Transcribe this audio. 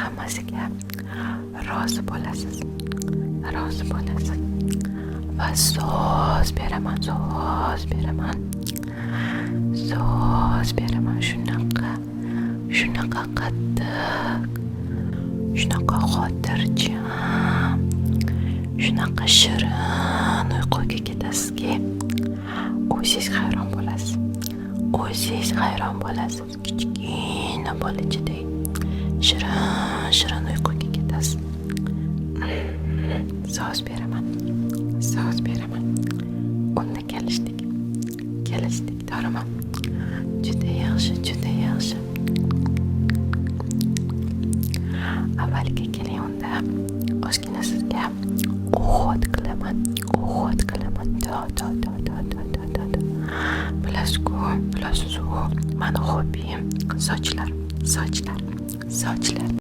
hammasiga rozi bo'lasiz. Va so'z beraman. Shunaqa qattiq, shunaqa xotirjam, shunaqa shirin uyquga ketasizki, o'zingiz hayron bo'lasiz. Kichkina bolachaday shirin uyquga ketasiz. So'z beraman. Unda kelishdik, to'g'rimi? Juda yaxshi. Avvaliga keling, unda ozgina sizga o'g'it qilaman. Bilasiz-ku, mani hobbim sochlar.